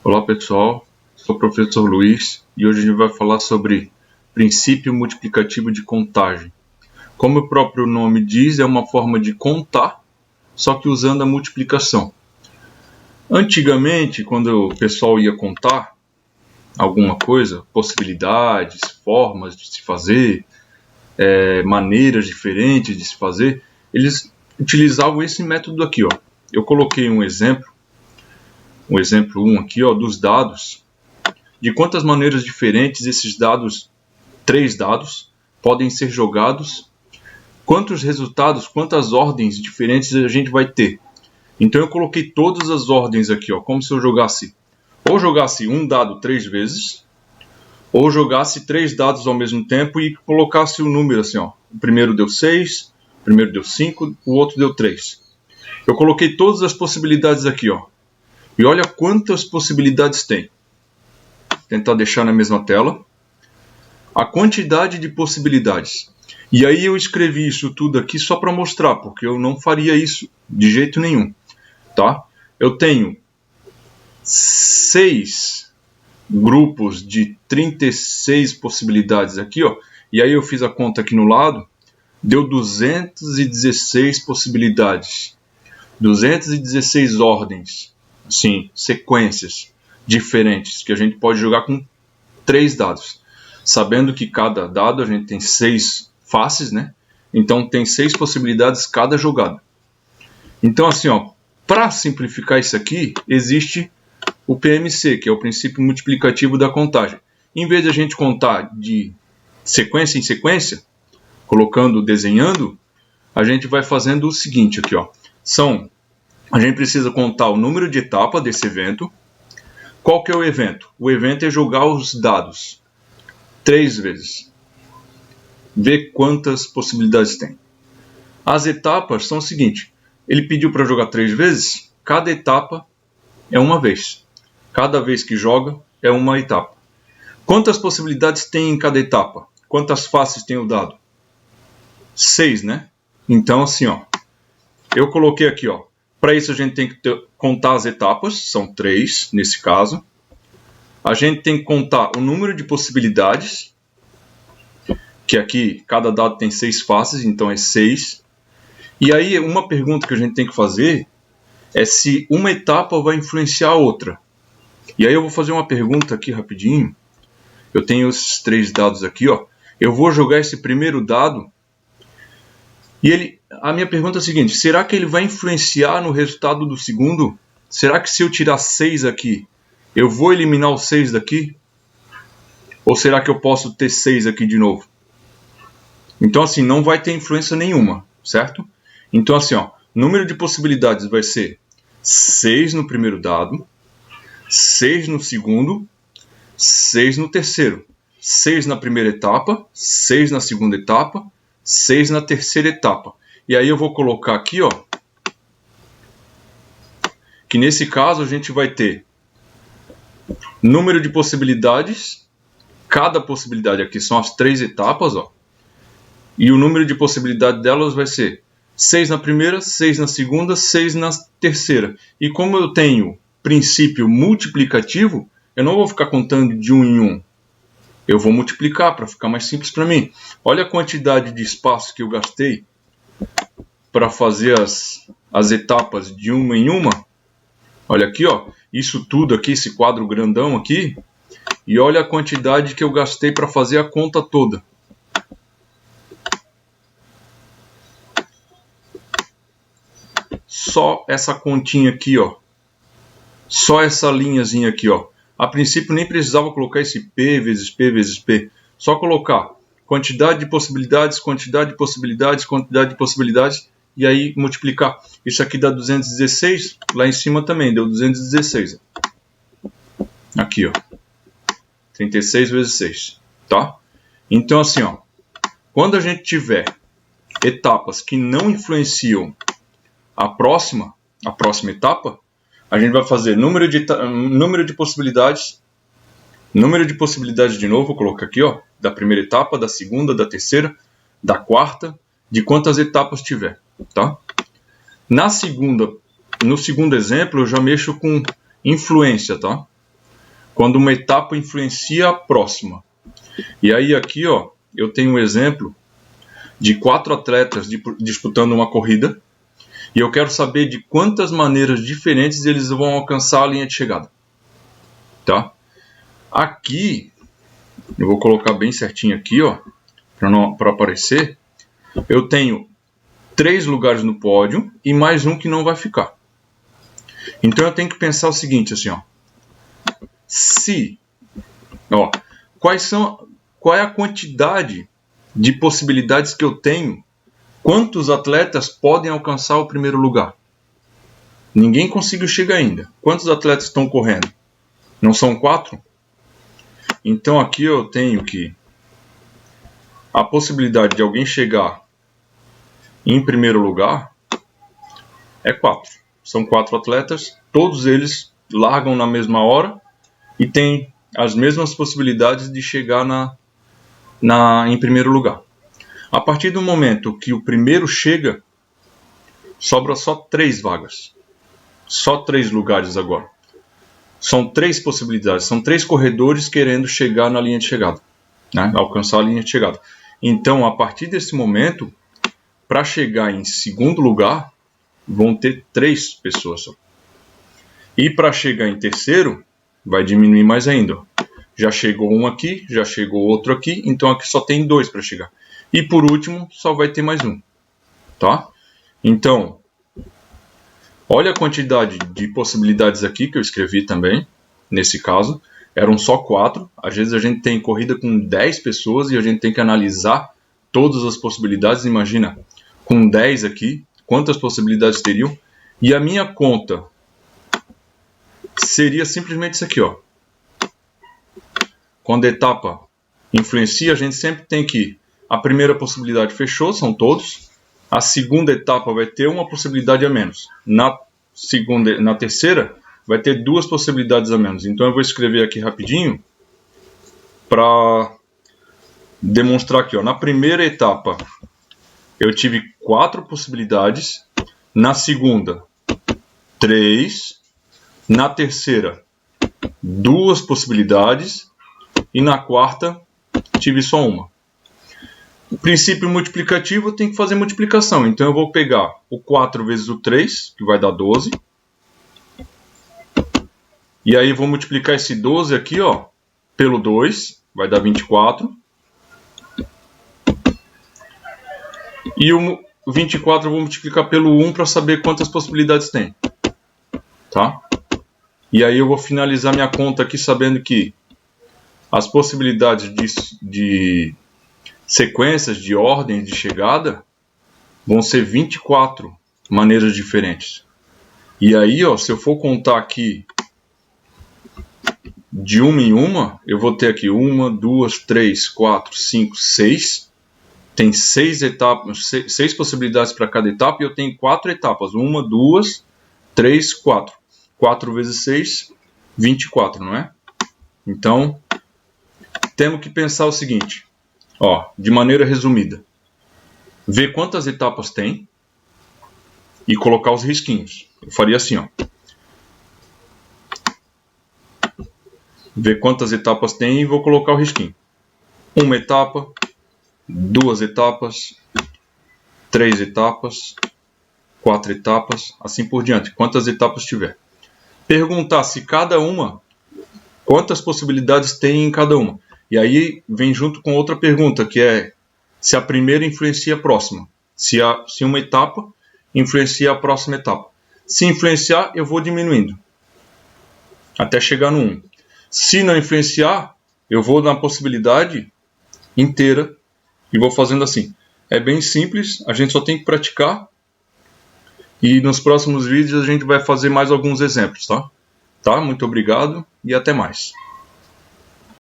Olá pessoal, sou o professor Luiz e hoje a gente vai falar sobre princípio multiplicativo de contagem. Como o próprio nome diz, é uma forma de contar, só que usando a multiplicação. Antigamente, quando o pessoal ia contar alguma coisa, possibilidades, formas de se fazer, maneiras diferentes de se fazer, eles utilizavam esse método aqui, ó. Eu coloquei um exemplo 1 aqui, ó, dos dados, de quantas maneiras diferentes esses dados, 3 dados, podem ser jogados, quantos resultados, quantas ordens diferentes a gente vai ter. Então eu coloquei todas as ordens aqui, ó, como se eu jogasse um dado 3 vezes, ou jogasse 3 dados ao mesmo tempo e colocasse o número assim, ó. O primeiro deu 6, o primeiro deu 5, o outro deu 3. Eu coloquei todas as possibilidades aqui, ó. E olha quantas possibilidades tem. Vou tentar deixar na mesma tela. A quantidade de possibilidades. E aí eu escrevi isso tudo aqui só para mostrar, porque eu não faria isso de jeito nenhum. Tá? Eu tenho 6 grupos de 36 possibilidades aqui, ó. E aí eu fiz a conta aqui no lado, deu 216 possibilidades. 216 ordens. Sim, sequências diferentes que a gente pode jogar com 3 dados. Sabendo que cada dado a gente tem 6 faces, né? Então tem 6 possibilidades cada jogada. Então assim, ó, para simplificar isso aqui, existe o PMC, que é o princípio multiplicativo da contagem. Em vez de a gente contar de sequência em sequência, desenhando, a gente vai fazendo o seguinte aqui, ó. A gente precisa contar o número de etapas desse evento. Qual que é o evento? O evento é jogar os dados 3 vezes. Ver quantas possibilidades tem. As etapas são o seguinte. Ele pediu para jogar 3 vezes. Cada etapa é uma vez. Cada vez que joga é uma etapa. Quantas possibilidades tem em cada etapa? Quantas faces tem o dado? 6, né? Então assim, ó. Eu coloquei aqui, ó. Para isso a gente tem que contar as etapas, são 3 nesse caso. A gente tem que contar o número de possibilidades, que aqui cada dado tem 6 faces, então é 6. E aí uma pergunta que a gente tem que fazer é se uma etapa vai influenciar a outra. E aí eu vou fazer uma pergunta aqui rapidinho. Eu tenho esses 3 dados aqui, ó. Eu vou jogar esse primeiro dado. E a minha pergunta é a seguinte, será que ele vai influenciar no resultado do segundo? Será que se eu tirar 6 aqui, eu vou eliminar o 6 daqui? Ou será que eu posso ter 6 aqui de novo? Então assim, não vai ter influência nenhuma, certo? Então assim, ó, número de possibilidades vai ser 6 no primeiro dado, 6 no segundo, 6 no terceiro, 6 na primeira etapa, 6 na segunda etapa, 6 na terceira etapa. E aí eu vou colocar aqui, ó, que nesse caso a gente vai ter número de possibilidades, cada possibilidade aqui são as 3 etapas, ó, e o número de possibilidade delas vai ser 6 na primeira, 6 na segunda, 6 na terceira. E como eu tenho princípio multiplicativo, eu não vou ficar contando de 1 em 1. Eu vou multiplicar para ficar mais simples para mim. Olha a quantidade de espaço que eu gastei para fazer as etapas de uma em uma. Olha aqui, ó, isso tudo aqui, esse quadro grandão aqui. E olha a quantidade que eu gastei para fazer a conta toda. Só essa continha aqui, ó. Só essa linhazinha aqui, ó. A princípio nem precisava colocar esse P vezes P vezes P. Só colocar quantidade de possibilidades, quantidade de possibilidades, quantidade de possibilidades. E aí multiplicar. Isso aqui dá 216. Lá em cima também deu 216. Aqui, ó. 36 vezes 6. Tá? Então assim, ó. Quando a gente tiver etapas que não influenciam a próxima etapa, a gente vai fazer número de possibilidades de novo, vou colocar aqui, ó, da primeira etapa, da segunda, da terceira, da quarta, de quantas etapas tiver, tá? No segundo exemplo, eu já mexo com influência, tá? quando uma etapa influencia a próxima. E aí aqui, ó, eu tenho um exemplo de 4 atletas disputando uma corrida, e eu quero saber de quantas maneiras diferentes eles vão alcançar a linha de chegada. Tá? Aqui, eu vou colocar bem certinho aqui, ó, para aparecer. Eu tenho 3 lugares no pódio e mais um que não vai ficar. Então eu tenho que pensar o seguinte, assim, ó. Qual é a quantidade de possibilidades que eu tenho? Quantos atletas podem alcançar o primeiro lugar? Ninguém conseguiu chegar ainda. Quantos atletas estão correndo? Não são 4? Então aqui eu tenho que a possibilidade de alguém chegar em primeiro lugar é 4. São 4 atletas, todos eles largam na mesma hora e têm as mesmas possibilidades de chegar em primeiro lugar. A partir do momento que o primeiro chega, sobra só 3 vagas. Só 3 lugares agora. São 3 possibilidades, são 3 corredores querendo chegar na linha de chegada, né? Alcançar a linha de chegada. Então, a partir desse momento, para chegar em segundo lugar, vão ter 3 pessoas só. E para chegar em terceiro, vai diminuir mais ainda. Já chegou um aqui, já chegou outro aqui, então aqui só tem 2 para chegar. E por último, só vai ter mais um. Tá? Então, olha a quantidade de possibilidades aqui que eu escrevi também, nesse caso. Eram só 4. Às vezes a gente tem corrida com 10 pessoas e a gente tem que analisar todas as possibilidades. Imagina, com 10 aqui, quantas possibilidades teriam? E a minha conta seria simplesmente isso aqui, ó. Quando a etapa influencia, a gente sempre tem que... A primeira possibilidade fechou, são todos. A segunda etapa vai ter uma possibilidade a menos. Na terceira, vai ter 2 possibilidades a menos. Então eu vou escrever aqui rapidinho para demonstrar aqui, ó. Na primeira etapa, eu tive 4 possibilidades. Na segunda, 3. Na terceira, 2 possibilidades. E na quarta, tive só uma. O princípio multiplicativo tem que fazer multiplicação. Então eu vou pegar o 4 vezes o 3, que vai dar 12. E aí vou multiplicar esse 12 aqui, ó, pelo 2, vai dar 24. E o 24 eu vou multiplicar pelo 1 para saber quantas possibilidades tem. Tá? E aí eu vou finalizar minha conta aqui sabendo que as possibilidades de sequências de ordens de chegada vão ser 24 maneiras diferentes. E aí, ó, se eu for contar aqui de uma em uma, eu vou ter aqui 1, 2, 3, 4, 5, 6. Tem 6 etapas, 6 possibilidades para cada etapa e eu tenho 4 etapas. 1, 2, 3, 4. 4 vezes 6, 24, não é? Então, temos que pensar o seguinte. Ó, de maneira resumida, ver quantas etapas tem e colocar os risquinhos. Eu faria assim, ó. Ver quantas etapas tem e vou colocar o risquinho. 1 etapa, 2 etapas, 3 etapas, 4 etapas, assim por diante. Quantas etapas tiver. Perguntar se cada uma, quantas possibilidades tem em cada uma. E aí vem junto com outra pergunta, que é se a primeira influencia a próxima. Se uma etapa influencia a próxima etapa. Se influenciar, eu vou diminuindo. Até chegar no 1. Se não influenciar, eu vou na possibilidade inteira e vou fazendo assim. É bem simples, a gente só tem que praticar. E nos próximos vídeos a gente vai fazer mais alguns exemplos, tá? Muito obrigado e até mais.